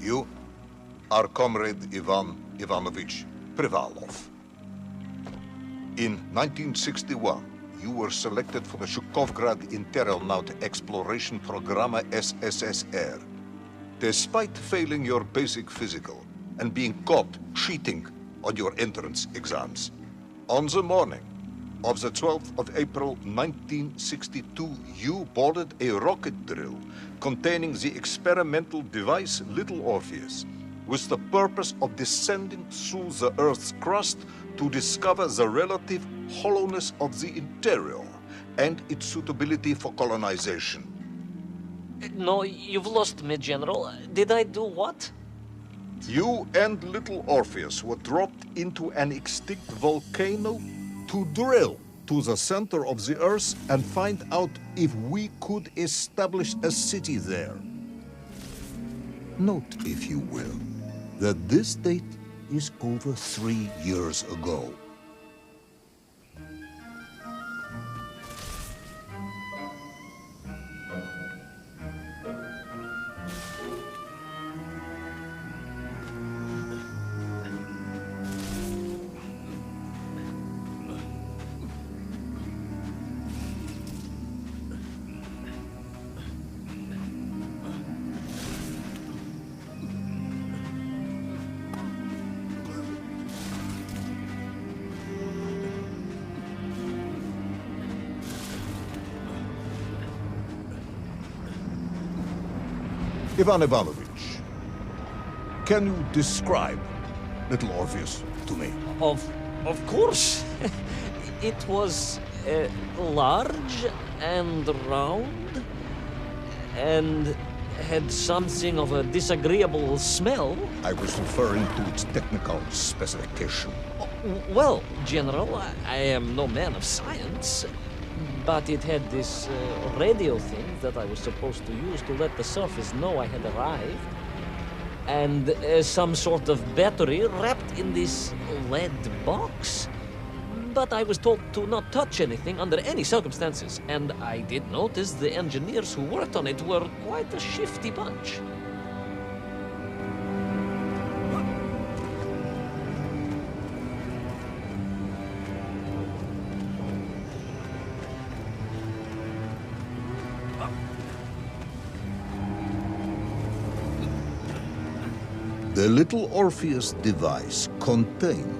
You are Comrade Ivan Ivanovich Privalov. In 1961, you were selected for the Shukovgrad Internaut Exploration Program SSSR. Despite failing your basic physical and being caught cheating on your entrance exams, on the morning of the 12th of April 1962, you boarded a rocket drill containing the experimental device Little Orpheus, with the purpose of descending through the Earth's crust to discover the relative hollowness of the interior and its suitability for colonization. No, you've lost me, General. Did I do what? You and Little Orpheus were dropped into an extinct volcano to drill to the center of the Earth and find out if we could establish a city there. Note, if you will, that this date is over 3 years ago. Ivan Ivanovich, can you describe Little Orpheus to me? Of course. It was large and round and had something of a disagreeable smell. I was referring to its technical specification. Well, General, I am no man of science, but it had this radio thing that I was supposed to use to let the surface know I had arrived, and some sort of battery wrapped in this lead box. But I was told to not touch anything under any circumstances, and I did notice the engineers who worked on it were quite a shifty bunch. The Little Orpheus device contained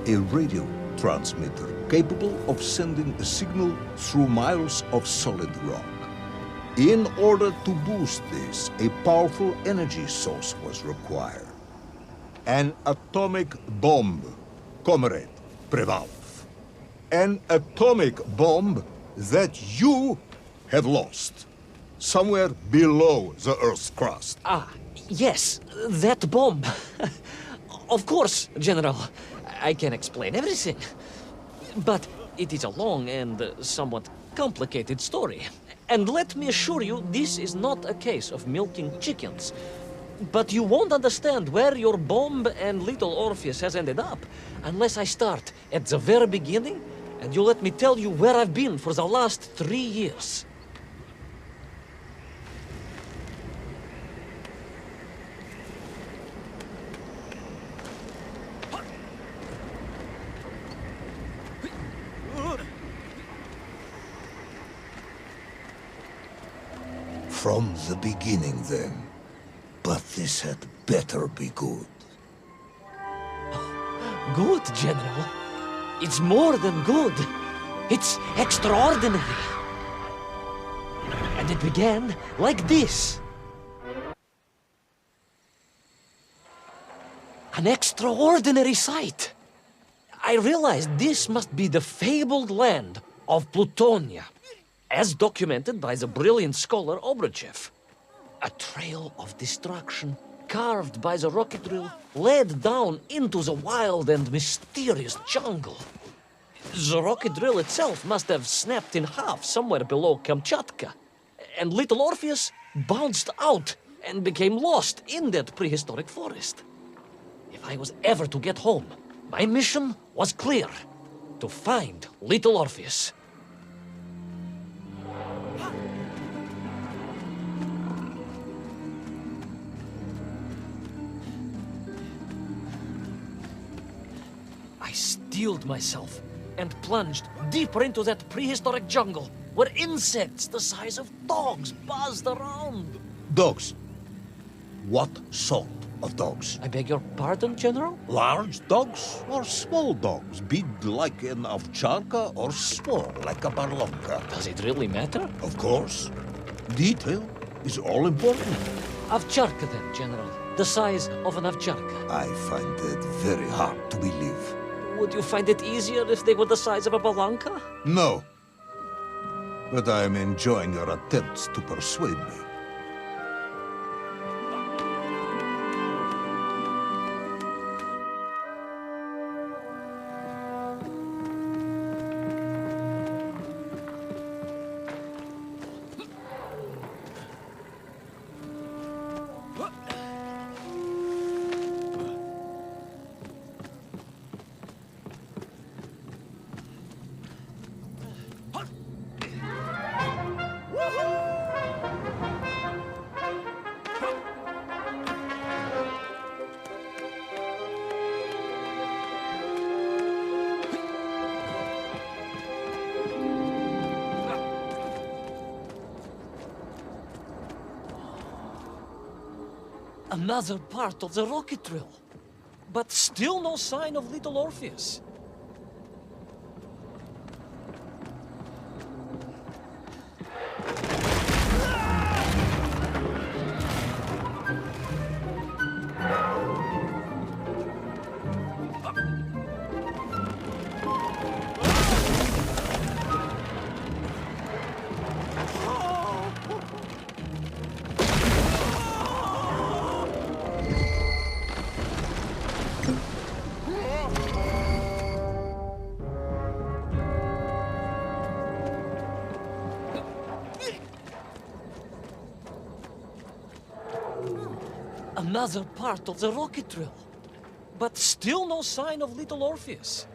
a radio transmitter capable of sending a signal through miles of solid rock. In order to boost this, a powerful energy source was required. An atomic bomb, Comrade Privalov. An atomic bomb that you have lost somewhere below the Earth's crust. Yes, that bomb. Of course, General. I can explain everything. But it is a long and somewhat complicated story. And let me assure you, this is not a case of milking chickens. But you won't understand where your bomb and Little Orpheus has ended up unless I start at the very beginning and you let me tell you where I've been for the last 3 years. From the beginning, then. But this had better be good. Good, General. It's more than good. It's extraordinary. And it began like this. An extraordinary sight. I realized this must be the fabled land of Plutonia, as documented by the brilliant scholar Obruchev. A trail of destruction carved by the rocket drill led down into the wild and mysterious jungle. The rocket drill itself must have snapped in half somewhere below Kamchatka, and Little Orpheus bounced out and became lost in that prehistoric forest. If I was ever to get home, my mission was clear: to find Little Orpheus. I steeled myself and plunged deeper into that prehistoric jungle where insects the size of dogs buzzed around. Dogs. What sort of dogs? I beg your pardon, General? Large dogs or small dogs? Big like an ovcharka or small like a barlonka? Does it really matter? Of course. Detail is all important. Ovcharka then, General. The size of an ovcharka. I find it very hard to believe. Would you find it easier if they were the size of a balanka? No. But I am enjoying your attempts to persuade me. Another part of the rocket drill. But still no sign of little Orpheus. Another part of the rocket drill. But still no sign of little Orpheus.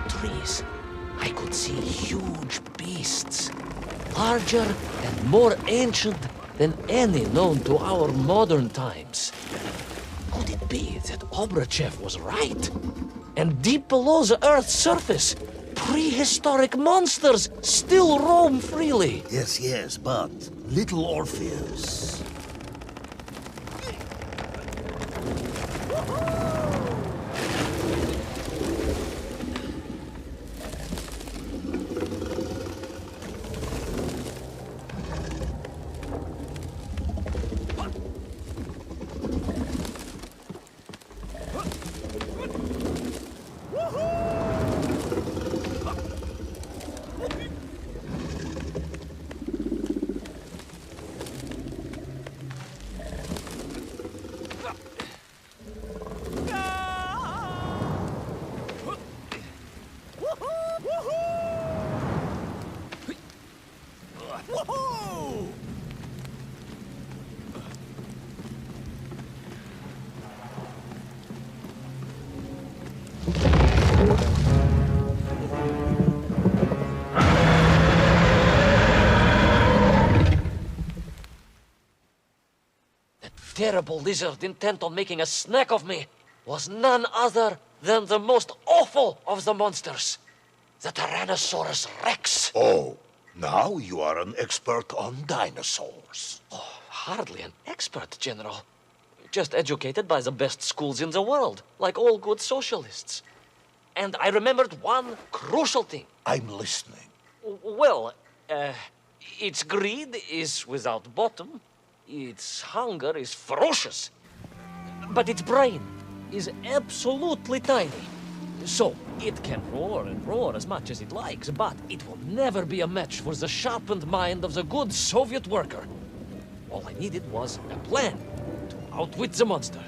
Trees, I could see huge beasts, larger and more ancient than any known to our modern times. Could it be that Obruchev was right? And deep below the Earth's surface, prehistoric monsters still roam freely? Yes, but little Orpheus. Terrible lizard intent on making a snack of me was none other than the most awful of the monsters, the Tyrannosaurus Rex. Oh, now you are an expert on dinosaurs. Hardly an expert, General. just educated by the best schools in the world, like all good socialists. And I remembered one crucial thing. I'm listening. Well, its greed is without bottom, its hunger is ferocious, but its brain is absolutely tiny. So, it can roar and roar as much as it likes, but it will never be a match for the sharpened mind of the good Soviet worker. All I needed was a plan to outwit the monster.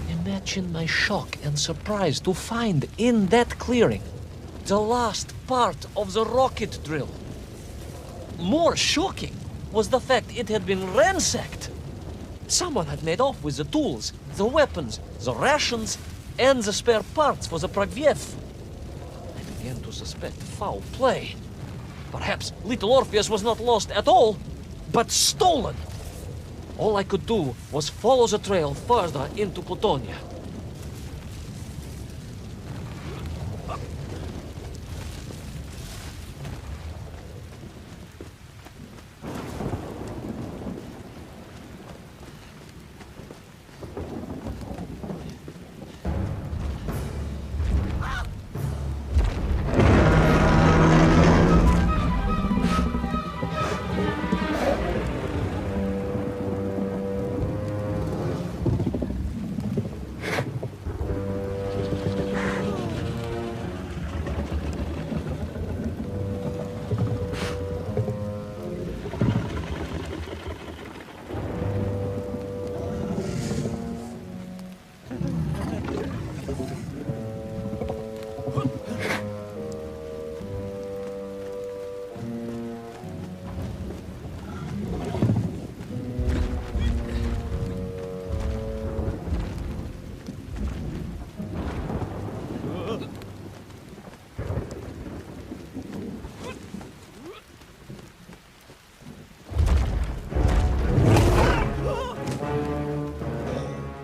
Imagine my shock and surprise to find in that clearing the last part of the rocket drill. More shocking was the fact it had been ransacked. Someone had made off with the tools, the weapons, the rations, and the spare parts for the Pragviev. I began to suspect foul play. Perhaps little Orpheus was not lost at all, but stolen. All I could do was follow the trail further into Plutonia.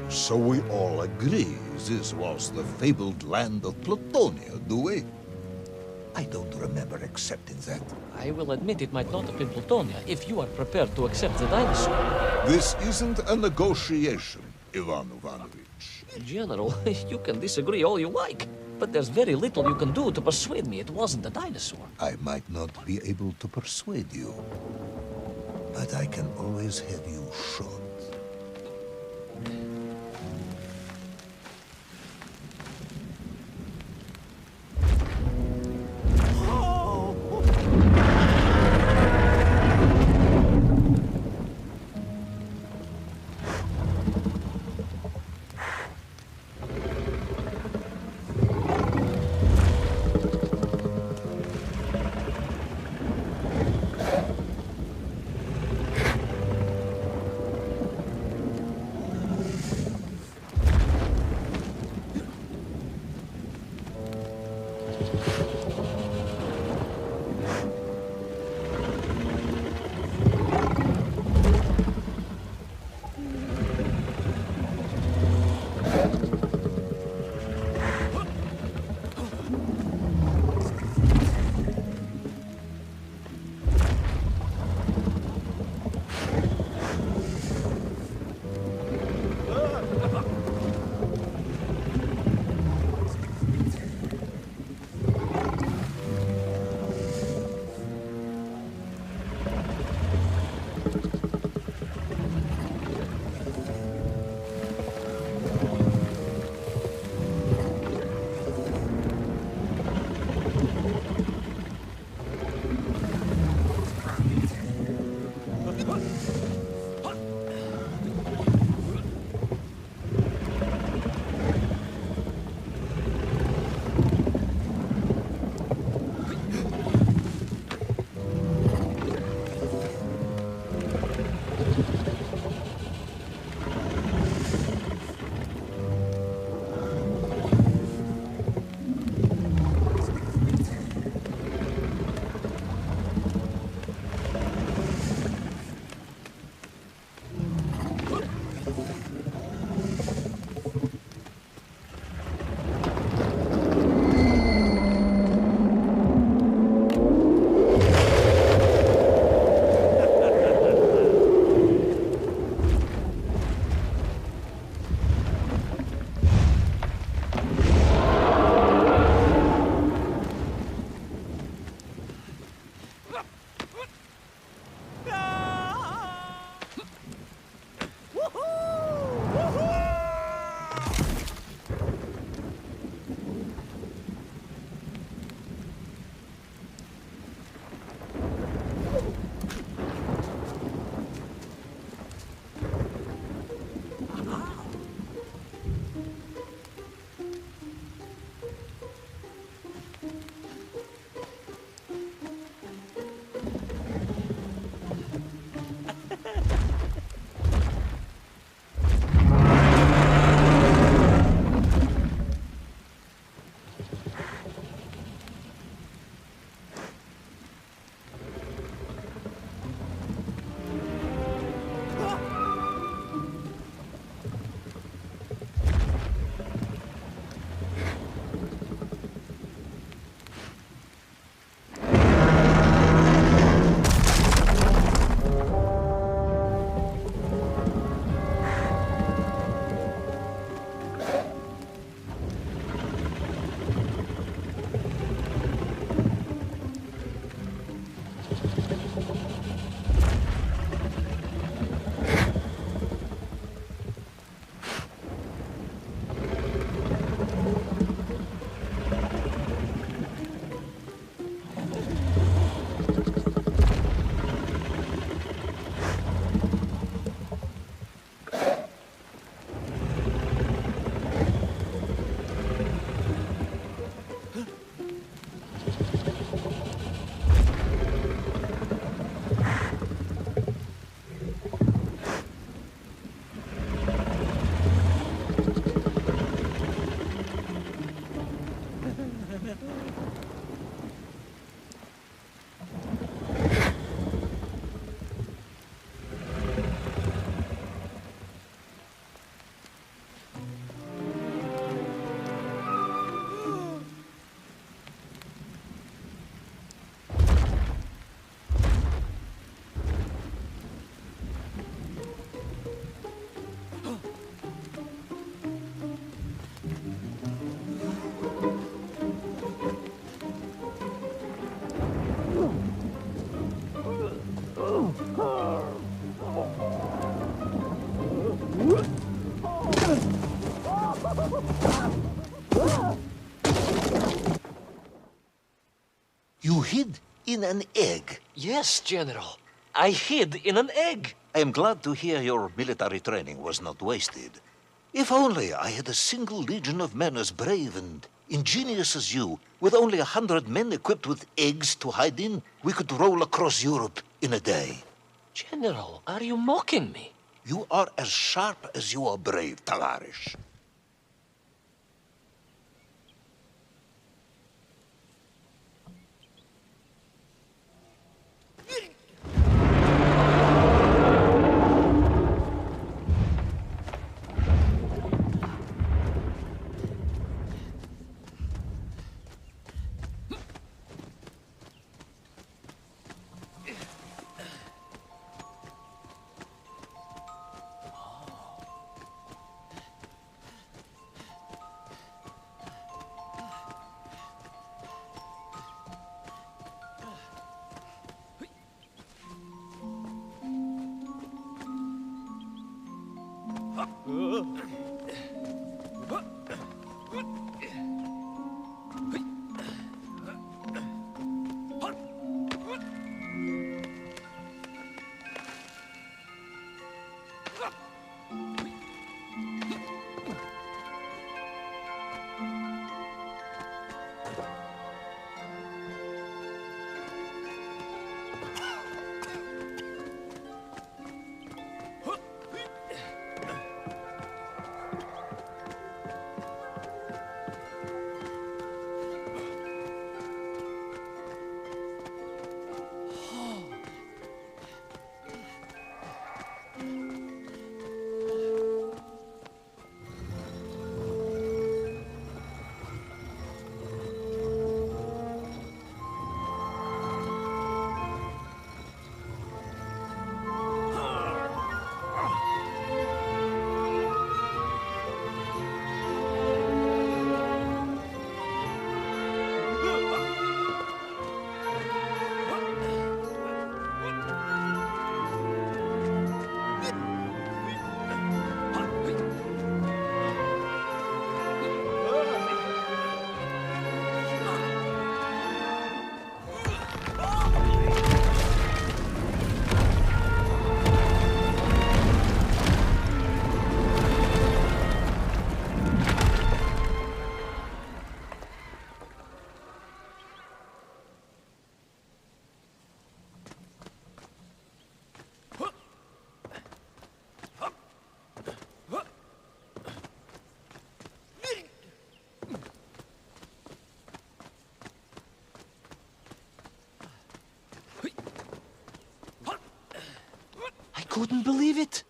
So we all agree this was the fabled land of Plutonia, do we? I don't remember accepting that. I will admit it might not have been Plutonia if you are prepared to accept the dinosaur. This isn't a negotiation, Ivan Ivanovich. General, you can disagree all you like, but there's very little you can do to persuade me it wasn't a dinosaur. I might not be able to persuade you, but I can always have you shot. hid in an egg. Yes, General. I hid in an egg. I am glad to hear your military training was not wasted. If only I had a single legion of men as brave and ingenious as you, with only 100 men equipped with eggs to hide in, we could roll across Europe in a day. General, are you mocking me? You are as sharp as you are brave, Tavarish. Couldn't believe it.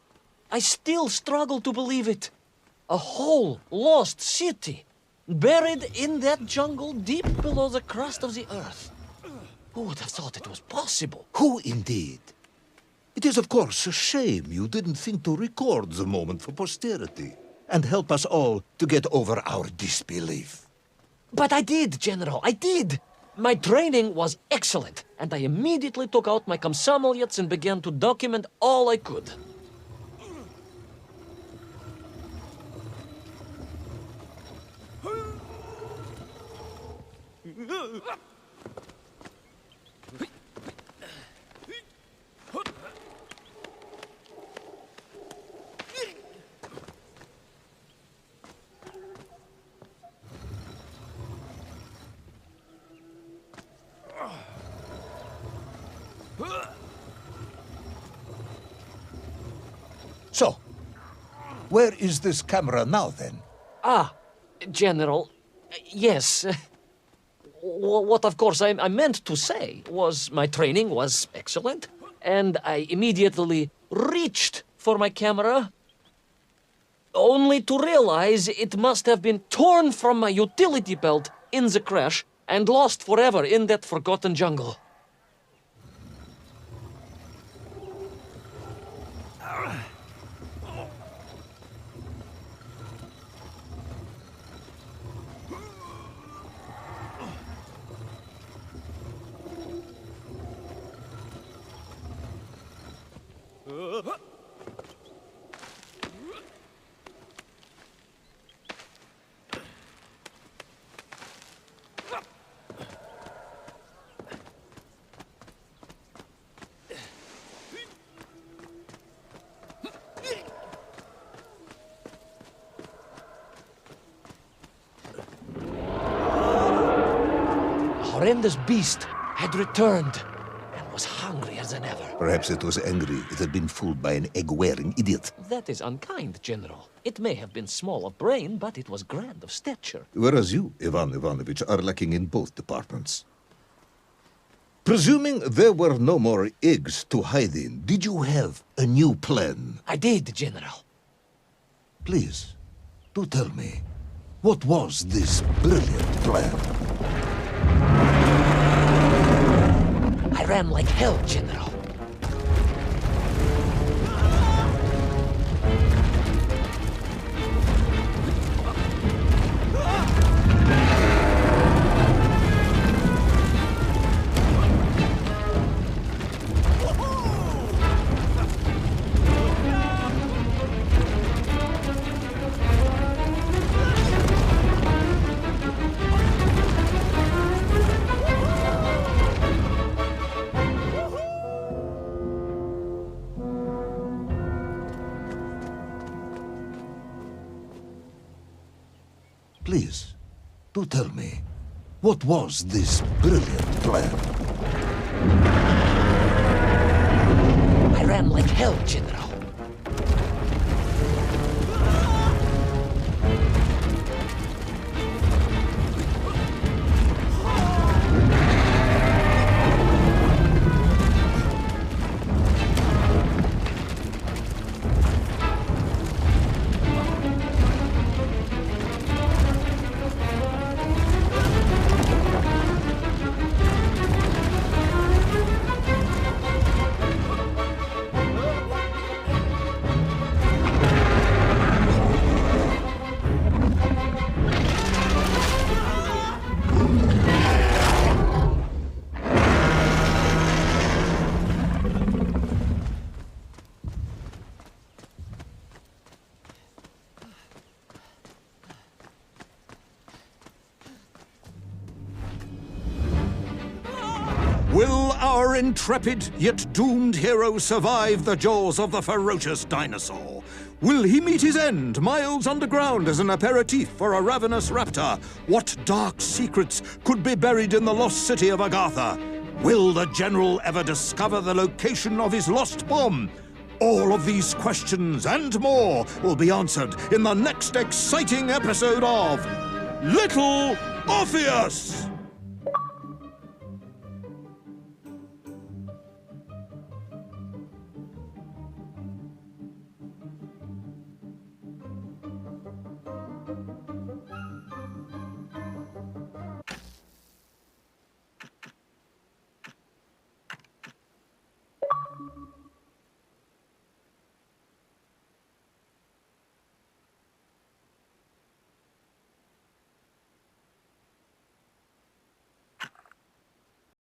I still struggle to believe it. A whole lost city, buried in that jungle deep below the crust of the earth. Who would have thought it was possible? Who indeed? It is, of course, a shame you didn't think to record the moment for posterity and help us all to get over our disbelief. But I did, General, I did. My training was excellent, and I immediately took out my komsomolets and began to document all I could. So, where is this camera now, then? Ah, General, yes. What, of course, I meant to say was my training was excellent, and I immediately reached for my camera, only to realize it must have been torn from my utility belt in the crash and lost forever in that forgotten jungle. horrendous beast had returned and was hungrier than ever. Perhaps it was angry it had been fooled by an egg-wearing idiot. That is unkind, General. It may have been small of brain, but it was grand of stature. Whereas you, Ivan Ivanovich, are lacking in both departments. Presuming there were no more eggs to hide in, did you have a new plan? I did, General. Please, do tell me, what was this brilliant plan? I ran like hell, General. Please, do tell me, what was this brilliant plan? I ran like hell, General. Will our intrepid yet doomed hero survive the jaws of the ferocious dinosaur? Will he meet his end miles underground as an aperitif for a ravenous raptor? What dark secrets could be buried in the lost city of Agatha? Will the general ever discover the location of his lost bomb? All of these questions and more will be answered in the next exciting episode of Little Orpheus!